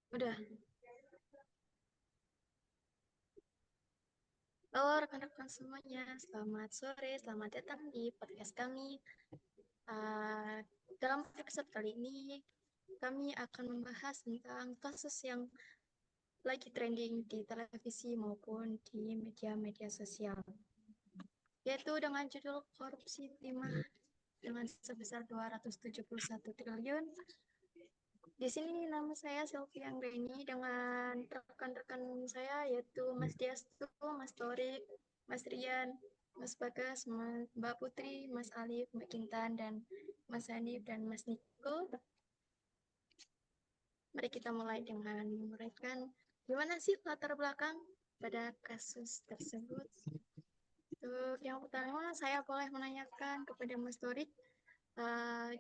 Udah. Halo rekan-rekan semuanya, selamat sore, selamat datang di podcast kami. Dalam episode kali ini, kami akan membahas tentang kasus yang lagi trending di televisi maupun di media-media sosial, yaitu dengan judul korupsi timah dengan sebesar 271 triliun. Di sini nama saya Selvi Anggreni dengan rekan-rekan saya yaitu Mas Diastu, Mas Torik, Mas Rian, Mas Bagas, Mbak Putri, Mas Alif, Mbak Kintan, dan Mas Hanif dan Mas Niko. Mari kita mulai dengan menguraikan gimana sih latar belakang pada kasus tersebut. Untuk yang pertama, saya boleh menanyakan kepada Mas Torik,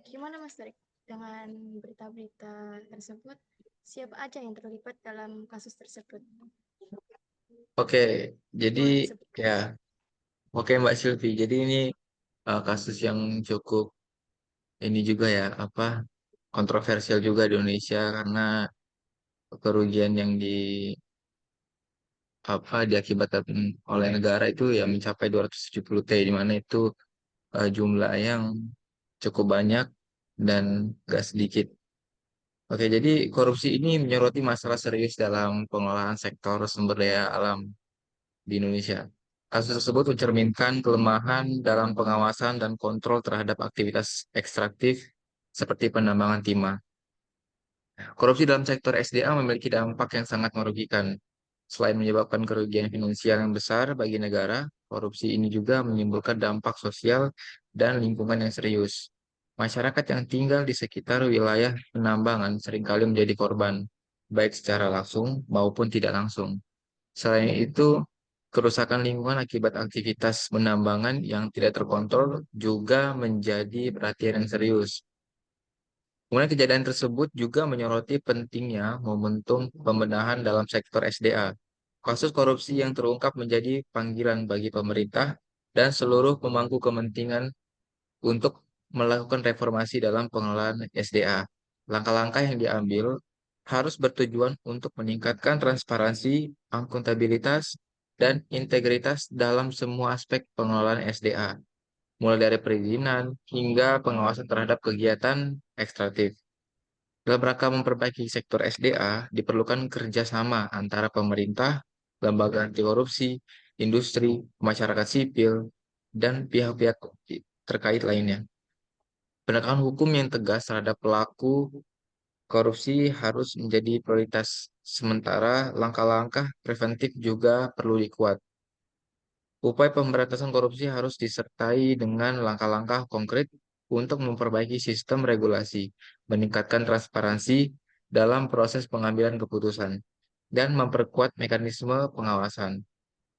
gimana Mas Torik dengan berita-berita tersebut? Siapa aja yang terlibat dalam kasus tersebut? Oke, jadi Boleh disebutkan. ya, oke Mbak Silvi. Jadi ini kasus yang cukup ini juga ya, apa kontroversial juga di Indonesia karena kerugian yang diakibatkan oleh negara itu ya mencapai 270 T, di mana itu jumlah yang cukup banyak dan gak sedikit. Oke, jadi korupsi ini menyoroti masalah serius dalam pengelolaan sektor sumber daya alam di Indonesia. Kasus tersebut mencerminkan kelemahan dalam pengawasan dan kontrol terhadap aktivitas ekstraktif seperti penambangan timah. Korupsi dalam sektor SDA memiliki dampak yang sangat merugikan. Selain menyebabkan kerugian finansial yang besar bagi negara, korupsi ini juga menimbulkan dampak sosial dan lingkungan yang serius. Masyarakat yang tinggal di sekitar wilayah penambangan seringkali menjadi korban, baik secara langsung maupun tidak langsung. Selain itu, kerusakan lingkungan akibat aktivitas penambangan yang tidak terkontrol juga menjadi perhatian yang serius. Kemudian kejadian tersebut juga menyoroti pentingnya momentum pembenahan dalam sektor SDA. Kasus korupsi yang terungkap menjadi panggilan bagi pemerintah dan seluruh pemangku kepentingan untuk melakukan reformasi dalam pengelolaan SDA. Langkah-langkah yang diambil harus bertujuan untuk meningkatkan transparansi, akuntabilitas, dan integritas dalam semua aspek pengelolaan SDA, mulai dari perizinan hingga pengawasan terhadap kegiatan ekstraktif. Dalam rangka memperbaiki sektor SDA, diperlukan kerjasama antara pemerintah, lembaga anti korupsi, industri, masyarakat sipil, dan pihak-pihak terkait lainnya. Penegakan hukum yang tegas terhadap pelaku korupsi harus menjadi prioritas, sementara langkah-langkah preventif juga perlu dikuat. Upaya pemberantasan korupsi harus disertai dengan langkah-langkah konkret untuk memperbaiki sistem regulasi, meningkatkan transparansi dalam proses pengambilan keputusan, dan memperkuat mekanisme pengawasan.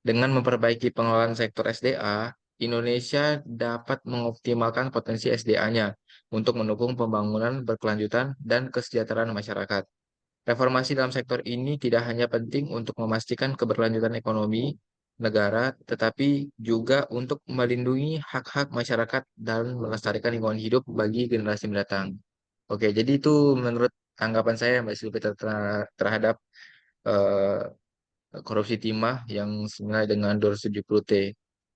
Dengan memperbaiki pengelolaan sektor SDA, Indonesia dapat mengoptimalkan potensi SDA-nya untuk mendukung pembangunan berkelanjutan dan kesejahteraan masyarakat. Reformasi dalam sektor ini tidak hanya penting untuk memastikan keberlanjutan ekonomi negara, tetapi juga untuk melindungi hak-hak masyarakat dan melestarikan lingkungan hidup bagi generasi mendatang. Oke, jadi itu menurut tanggapan saya Mbak Silvi terhadap eh, korupsi timah yang senilai dengan 270 T.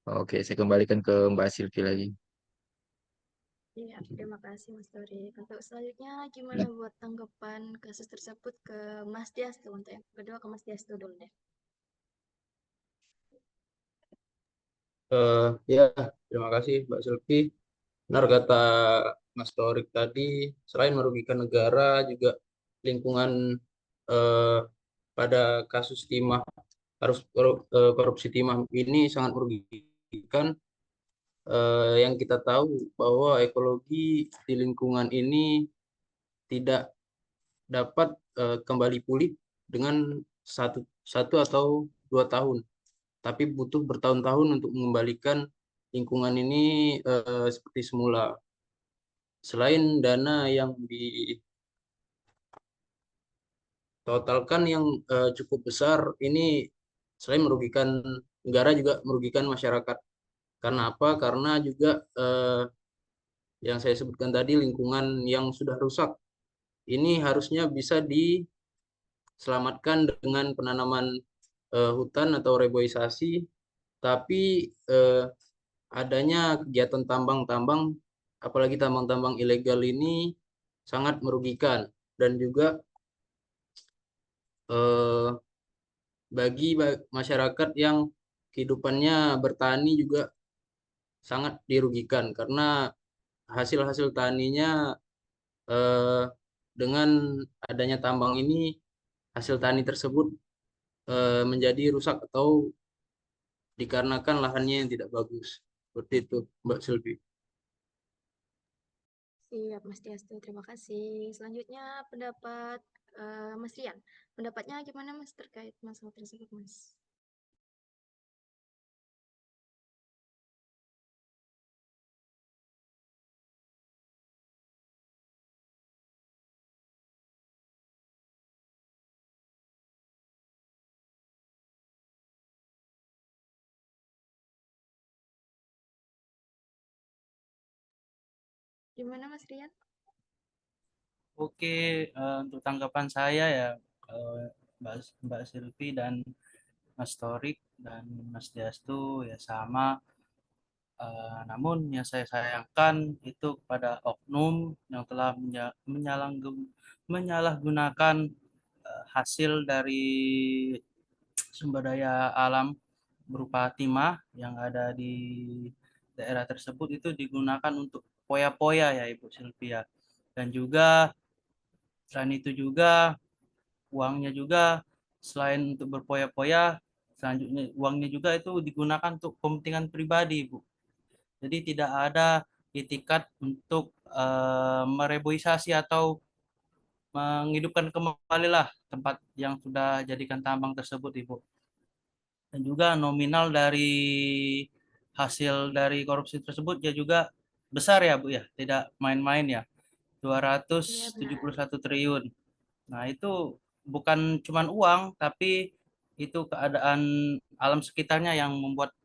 Oke, saya kembalikan ke Mbak Silvi lagi. Iya, terima kasih Mas Tori. Untuk selanjutnya, gimana buat tanggapan kasus tersebut ke Mas Diastu? Untuk yang kedua ke Mas Diastu dulu deh. Ya, terima kasih Mbak Selvi. Benar kata Mas Torik tadi, selain merugikan negara, juga lingkungan eh, pada kasus timah, korupsi timah ini sangat merugikan. Yang kita tahu bahwa ekologi di lingkungan ini tidak dapat kembali pulih dengan satu, satu atau 2 tahun, tapi butuh bertahun-tahun untuk mengembalikan lingkungan ini seperti semula. Selain dana yang ditotalkan yang cukup besar, ini selain merugikan negara juga merugikan masyarakat. Karena apa? Karena juga yang saya sebutkan tadi, lingkungan yang sudah rusak ini harusnya bisa diselamatkan dengan penanaman hutan atau reboisasi, tapi adanya kegiatan tambang-tambang, apalagi tambang-tambang ilegal ini sangat merugikan dan juga eh, bagi masyarakat yang kehidupannya bertani juga sangat dirugikan karena hasil-hasil taninya eh, dengan adanya tambang ini hasil tani tersebut menjadi rusak atau dikarenakan lahannya yang tidak bagus. Seperti itu, Mbak Sylvie. Siap, Mas Diastu. Terima kasih. Selanjutnya pendapat Mas Rian. Pendapatnya gimana, Mas, terkait masalah tersebut, Mas? Gimana, Mas Rian? Oke, untuk tanggapan saya ya, eh, Mbak Mbak Silvi dan Mas Torik dan Mas Diastu ya sama. Namun yang saya sayangkan itu kepada oknum yang telah menyalahgunakan hasil dari sumber daya alam berupa timah yang ada di daerah tersebut itu digunakan untuk poya-poya ya Ibu Sylvia. Dan juga selain itu juga uangnya juga selain untuk berpoya-poya, selanjutnya uangnya juga itu digunakan untuk kepentingan pribadi, Bu. Jadi tidak ada itikat untuk mereboisasi atau menghidupkan kembali lah tempat yang sudah jadikan tambang tersebut, Ibu. Dan juga nominal dari hasil dari korupsi tersebut ya juga besar ya, Bu ya. Tidak main-main ya. Iya, 271 triliun. Nah, itu bukan cuma uang, tapi itu keadaan alam sekitarnya yang membuat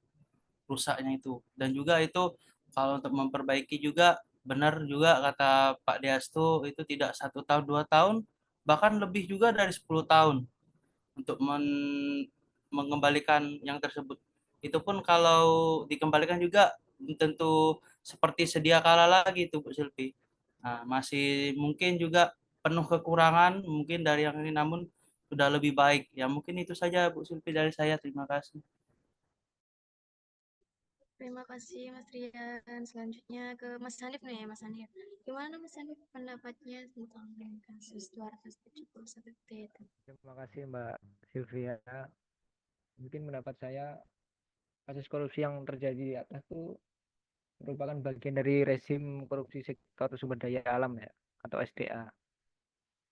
rusaknya itu. Dan juga itu kalau untuk memperbaiki juga benar juga kata Pak Deastu itu tidak 1 tahun 2 tahun, bahkan lebih juga dari 10 tahun untuk mengembalikan yang tersebut. Itu pun kalau dikembalikan juga tentu seperti sedia kala lagi itu Bu Silvi. Nah, masih mungkin juga penuh kekurangan mungkin dari yang ini namun sudah lebih baik. Ya mungkin itu saja Bu Silvi dari saya. Terima kasih. terima kasih, Mas Rian. Selanjutnya ke Mas Hanif nih, Mas Hanif. Gimana, Mas Hanif, pendapatnya tentang kasus 271 T itu? Terima kasih Mbak Sylvia. Mungkin pendapat saya kasus korupsi yang terjadi di atas itu merupakan bagian dari rezim korupsi sektor sumber daya alam ya atau SDA.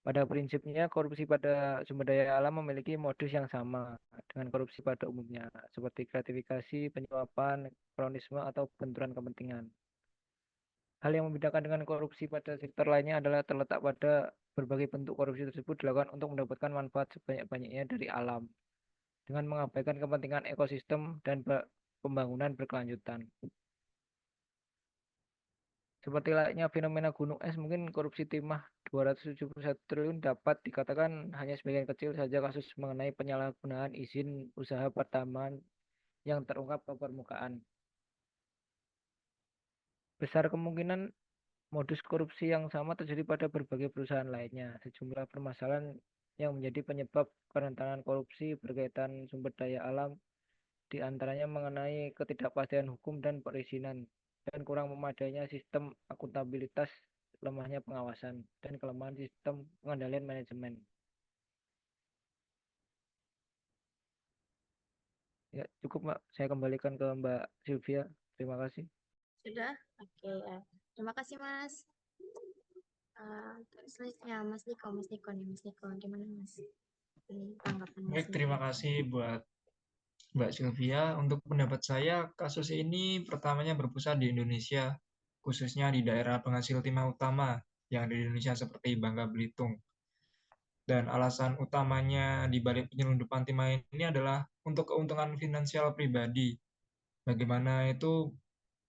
Pada prinsipnya korupsi pada sumber daya alam memiliki modus yang sama dengan korupsi pada umumnya seperti gratifikasi, penyuapan, kronisme atau benturan kepentingan. Hal yang membedakan dengan korupsi pada sektor lainnya adalah terletak pada berbagai bentuk korupsi tersebut dilakukan untuk mendapatkan manfaat sebanyak-banyaknya dari alam, dengan mengabaikan kepentingan ekosistem dan pembangunan berkelanjutan. Seperti layaknya fenomena gunung es, mungkin korupsi timah 271 triliun dapat dikatakan hanya sebagian kecil saja kasus mengenai penyalahgunaan izin usaha pertambangan yang terungkap ke permukaan. Besar kemungkinan modus korupsi yang sama terjadi pada berbagai perusahaan lainnya. Sejumlah permasalahan yang menjadi penyebab kerentanan korupsi berkaitan sumber daya alam, di antaranya mengenai ketidakpastian hukum dan perizinan, dan kurang memadainya sistem akuntabilitas, lemahnya pengawasan, dan kelemahan sistem pengendalian manajemen. Ya, cukup Mbak. Saya kembalikan ke Mbak Sylvia. Terima kasih. Sudah? Oke, ya. Terima kasih, Mas. Selanjutnya Mas Niko nih, Mas Niko, gimana Mas? Ini tanggapan Mas Baik, Niko. terima kasih buat Mbak Sylvia. Untuk pendapat saya, kasus ini pertamanya berpusat di Indonesia, khususnya di daerah penghasil timah utama yang ada di Indonesia seperti Bangka Belitung. Dan alasan utamanya di balik penyelundupan timah ini adalah untuk keuntungan finansial pribadi. Bagaimana itu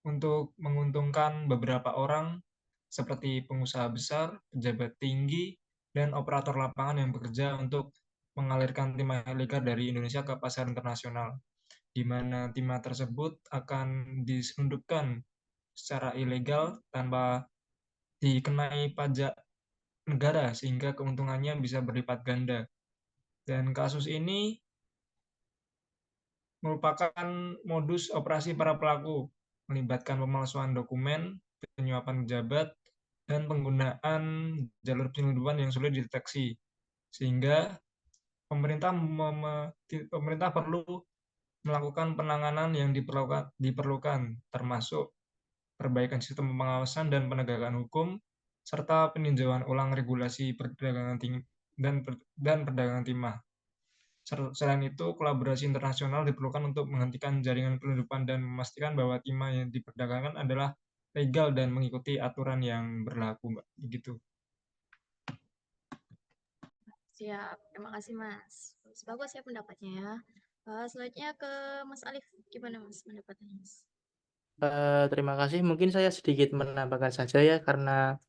untuk menguntungkan beberapa orang seperti pengusaha besar, pejabat tinggi, dan operator lapangan yang bekerja untuk mengalirkan timah ilegal dari Indonesia ke pasar internasional, di mana timah tersebut akan diselundupkan secara ilegal tanpa dikenai pajak negara sehingga keuntungannya bisa berlipat ganda. Dan kasus ini merupakan modus operasi para pelaku, melibatkan pemalsuan dokumen, penyuapan pejabat, dan penggunaan jalur penyelundupan yang sulit dideteksi. Sehingga pemerintah perlu melakukan penanganan yang diperlukan, termasuk perbaikan sistem pengawasan dan penegakan hukum, serta peninjauan ulang regulasi perdagangan dan perdagangan timah. Selain itu, kolaborasi internasional diperlukan untuk menghentikan jaringan penyelundupan dan memastikan bahwa timah yang diperdagangkan adalah legal dan mengikuti aturan yang berlaku, Mbak. Begitu. Siap, terima kasih Mas. Bagus ya pendapatnya ya. Selanjutnya ke Mas Alif, gimana Mas pendapatnya Mas? Terima kasih. Mungkin saya sedikit menambahkan saja ya, karena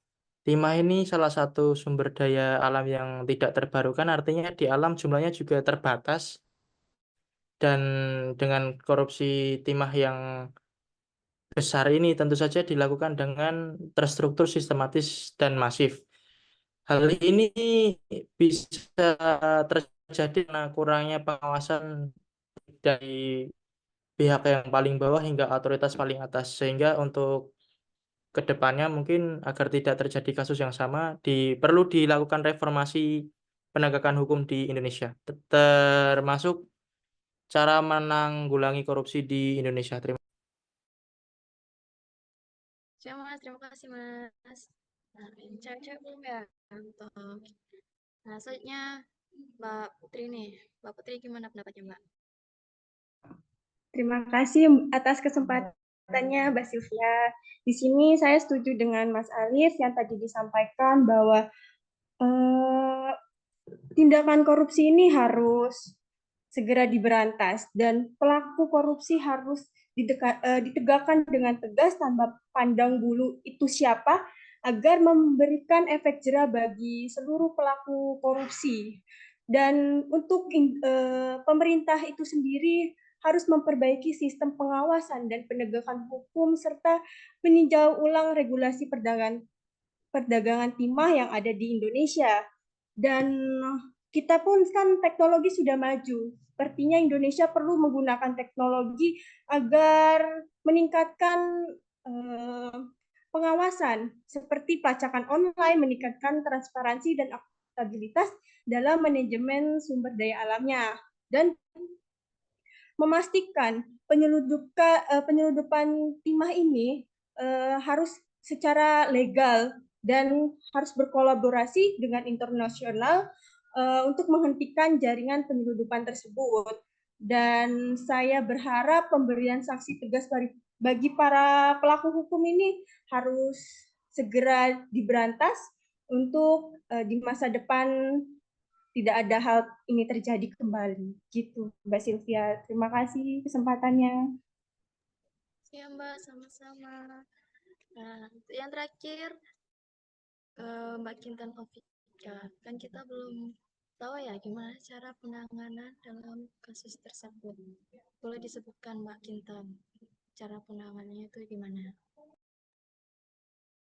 timah ini salah satu sumber daya alam yang tidak terbarukan, artinya di alam jumlahnya juga terbatas, dan dengan korupsi timah yang besar ini tentu saja dilakukan dengan terstruktur, sistematis, dan masif. Hal ini bisa terjadi karena kurangnya pengawasan dari pihak yang paling bawah hingga otoritas paling atas, sehingga untuk kedepannya mungkin agar tidak terjadi kasus yang sama, perlu dilakukan reformasi penegakan hukum di Indonesia, termasuk cara menanggulangi korupsi di Indonesia. Siap Mas, terima kasih Mas. Nah, yang cewek-cewek belum ya? Untuk. Nah, selanjutnya Mbak Putri nih. Mbak Putri gimana pendapatnya Mbak? Terima kasih atas kesempatannya, Mbak Sylvia. Di sini saya setuju dengan Mas Alif yang tadi disampaikan bahwa tindakan korupsi ini harus segera diberantas dan pelaku korupsi harus ditegakkan dengan tegas tanpa pandang bulu itu siapa, agar memberikan efek jera bagi seluruh pelaku korupsi. Dan untuk pemerintah itu sendiri harus memperbaiki sistem pengawasan dan penegakan hukum serta meninjau ulang regulasi perdagangan timah yang ada di Indonesia. Dan kita pun kan teknologi sudah maju. Sepertinya Indonesia perlu menggunakan teknologi agar meningkatkan pengawasan seperti pelacakan online, meningkatkan transparansi dan akuntabilitas dalam manajemen sumber daya alamnya, dan memastikan penyelundupan timah ini harus secara legal dan harus berkolaborasi dengan internasional untuk menghentikan jaringan penyelundupan tersebut. Dan saya berharap pemberian sanksi tegas bagi para pelaku hukum ini harus segera diberantas untuk di masa depan tidak ada hal ini terjadi kembali. Gitu, Mbak Sylvia. Terima kasih kesempatannya. Siap Mbak, sama-sama. Nah, yang terakhir Mbak Kintan Ovika. Kan kita belum tahu ya gimana cara penanganan dalam kasus tersebut. Boleh disebutkan Mbak Kintan, cara penanganannya itu gimana?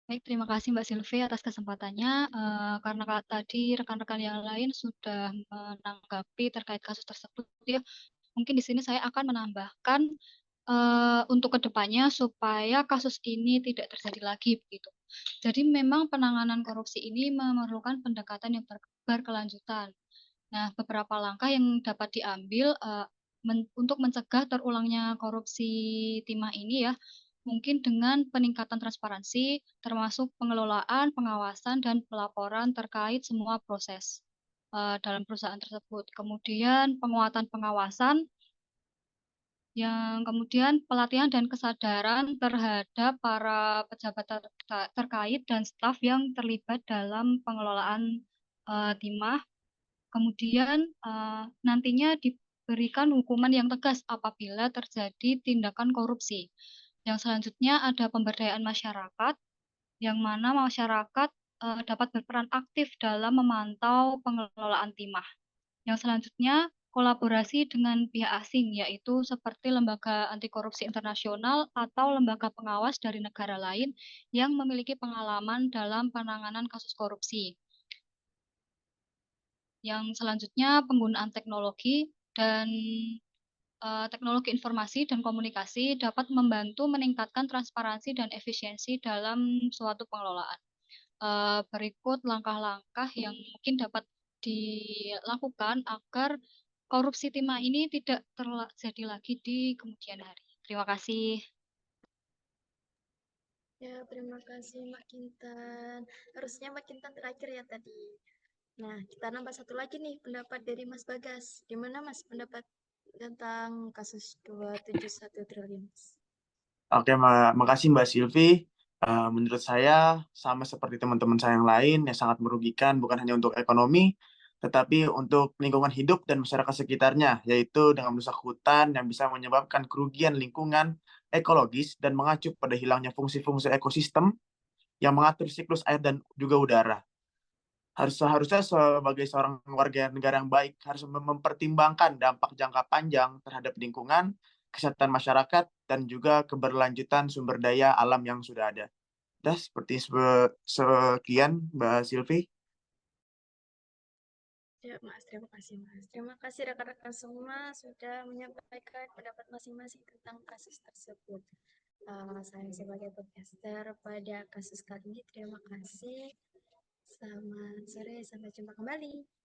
Baik, terima kasih Mbak Sylvie atas kesempatannya. Karena tadi rekan-rekan yang lain sudah menanggapi terkait kasus tersebut, ya, mungkin di sini saya akan menambahkan untuk kedepannya supaya kasus ini tidak terjadi lagi begitu. Jadi memang penanganan korupsi ini memerlukan pendekatan yang berkelanjutan. Nah, beberapa langkah yang dapat diambil untuk mencegah terulangnya korupsi timah ini ya, mungkin dengan peningkatan transparansi, termasuk pengelolaan, pengawasan, dan pelaporan terkait semua proses dalam perusahaan tersebut. Kemudian penguatan pengawasan, yang kemudian pelatihan dan kesadaran terhadap para pejabat terkait dan staf yang terlibat dalam pengelolaan timah. Kemudian nantinya diberikan hukuman yang tegas apabila terjadi tindakan korupsi. Yang selanjutnya ada pemberdayaan masyarakat, yang mana masyarakat dapat berperan aktif dalam memantau pengelolaan timah. Yang selanjutnya, kolaborasi dengan pihak asing, yaitu seperti lembaga anti korupsi internasional atau lembaga pengawas dari negara lain yang memiliki pengalaman dalam penanganan kasus korupsi. Yang selanjutnya, penggunaan teknologi dan teknologi informasi dan komunikasi dapat membantu meningkatkan transparansi dan efisiensi dalam suatu pengelolaan. Berikut langkah-langkah yang mungkin dapat dilakukan agar korupsi timah ini tidak terjadi lagi di kemudian hari. Terima kasih. Ya, terima kasih Mbak Kintan. Harusnya Mbak Kintan terakhir ya tadi. Nah, kita nambah satu lagi nih pendapat dari Mas Bagas. Gimana Mas pendapat tentang kasus 271 triliun? Oke, makasih Mbak Silvi. Menurut saya sama seperti teman-teman saya yang lain yang sangat merugikan bukan hanya untuk ekonomi, tetapi untuk lingkungan hidup dan masyarakat sekitarnya, yaitu dengan merusak hutan yang bisa menyebabkan kerugian lingkungan ekologis dan mengacu pada hilangnya fungsi-fungsi ekosistem yang mengatur siklus air dan juga udara. Seharusnya sebagai seorang warga negara yang baik harus mempertimbangkan dampak jangka panjang terhadap lingkungan, kesehatan masyarakat, dan juga keberlanjutan sumber daya alam yang sudah ada. Dah, seperti sekian, Mbak Silvi. Ya, Mas, terima kasih, Mas. Terima kasih rekan-rekan semua sudah menyampaikan pendapat masing-masing tentang kasus tersebut. Saya sebagai podcaster pada kasus kali ini, terima kasih. Selamat sore, sampai jumpa kembali.